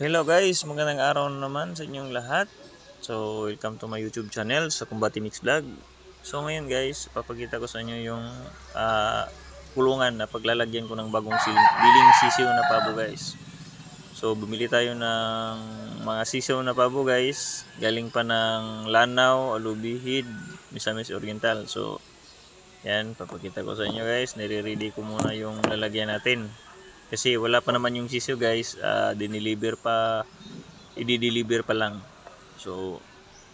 Hello guys, magandang araw na naman sa inyong lahat. So, welcome to my YouTube channel sa Kumbati Mix Vlog. So, ngayon guys, papakita ko sa inyo yung kulungan na paglalagyan ko ng bagong biling sisiw na pabo guys. So, bumili tayo ng mga sisiw na pabo guys. Galing pa ng Lanao, Alubihid, Misamis Oriental. So, yan, papakita ko sa inyo guys. Nire-ready ko muna yung lalagyan natin. Kasi wala pa naman yung sisiw guys, i-deliver pa lang. So,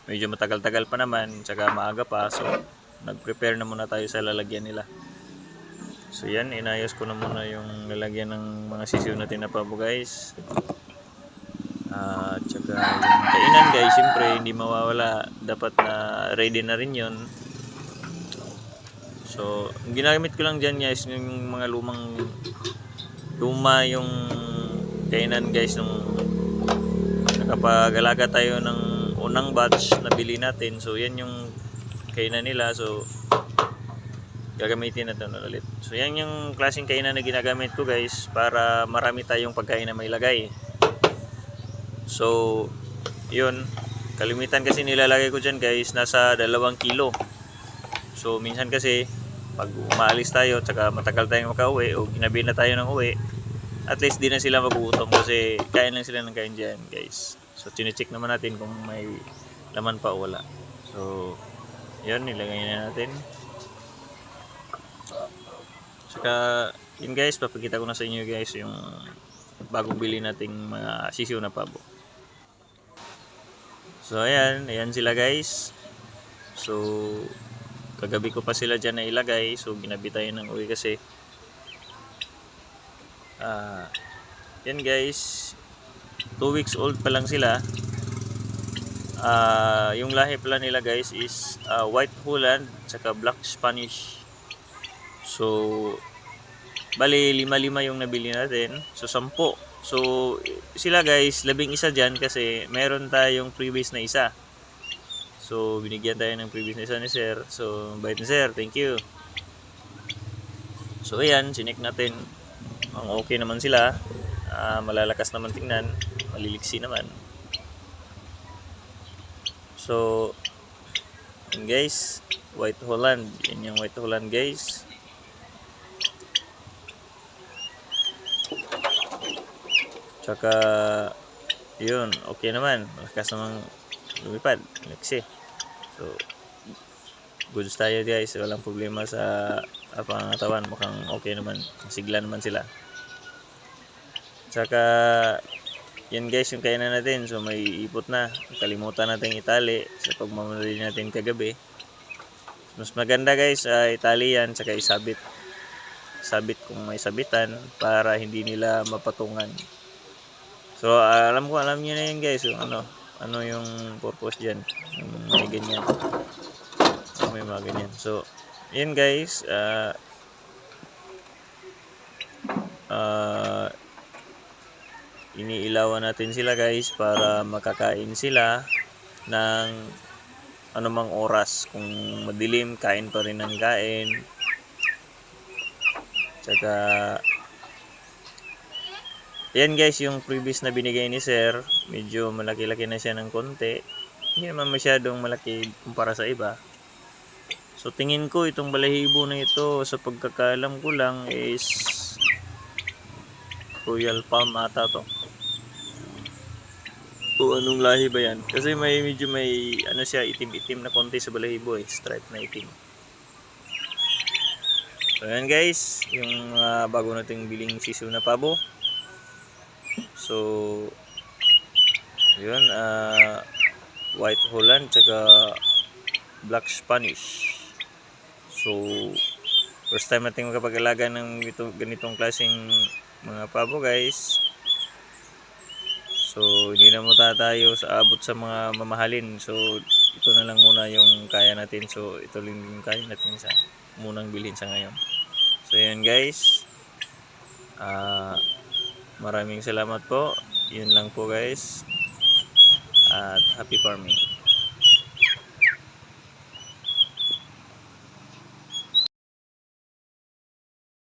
medyo matagal-tagal pa naman, tsaka maaga pa. So, nag-prepare na muna tayo sa lalagyan nila. So, yan, inayos ko na muna yung lalagyan ng mga sisiw natin na pabo guys. Tsaka yung kainan guys, syempre hindi mawawala. Dapat na ready na rin yun. So, ang ginamit ko lang dyan guys, yung mga luma yung kainan guys, nung nakapag-alaga tayo ng unang batch na bili natin. So yan yung kainan nila, so gagamitin natin ulit. So yan yung klaseng kainan na ginagamit ko guys, para marami tayong pagkain na mailagay. So yun, kalimitan kasi nilalagay ko dyan guys, nasa 2 kilo. So minsan kasi pag umaalis tayo, tsaka matagal tayong makauwi o ginabi na tayo ng uwi, at least di na sila magugutom kasi kain lang sila ng kain dyan guys. So chinecheck naman natin kung may laman pa o wala. So yun, nilagay na natin. Saka yun guys, papakita ko na sa inyo guys yung bagong bili nating mga sisiw na pabo. So ayan sila guys. So kagabi ko pa sila dyan na ilagay. So ginabi tayo ng uwi kasi yan guys, 2 weeks old pa lang sila. Yung lahi pala nila guys is White Holland tsaka Black Spanish. So bali 5 yung nabili natin. So 10. So sila guys, 11 dyan kasi meron tayong freebies na isa. So binigyan tayo ng freebies na isa ni sir. So bait ni sir, thank you. So ayan, sinek natin. Ang okay naman sila. Malalakas naman tingnan, maliliksi naman. So yun guys, White Holland. Yan yung White Holland guys. Tsaka yun, okay naman, malakas namang lumipad, liksi. So goods tayo guys, walang problema sa pangatawan, mukhang okay naman, sigla naman sila. Tsaka yan guys yung kainan natin. So may ipot na, kalimutan natin itali sa pagmamadali natin kagabi. Mas maganda guys, itali yan, tsaka sabit kung may sabitan para hindi nila mapatungan. So alam niyo na yan guys, yung ano yung purpose diyan, yung may ganyan, may mga ganyan. So yun guys, iniilawan natin sila guys para makakain sila ng anumang oras. Kung madilim, kain pa rin ng kain. Tsaka yan guys, yung previous na binigay ni sir, medyo malaki-laki na siya ng konti. Hindi naman masyadong malaki kumpara sa iba. So tingin ko itong balahibo na ito, sa pagkakaalam ko lang, is Royal Palm ata to. O anong lahi ba yan? Kasi medyo may ano siya, itim-itim na konti sa balahibo, stripe na itim. So yan guys, yung bago nating biling sisiw na pabo. So yun, White Holland tsaka Black Spanish. So first time natin makapag-alaga ng ganitong klaseng mga pabo guys. So hindi na muna tayo sa abot sa mga mamahalin. So ito na lang muna yung kaya natin. So ito lang yung kaya natin sa munang bilhin sa ngayon. So yun guys, maraming salamat po. Yun lang po guys, at happy farming.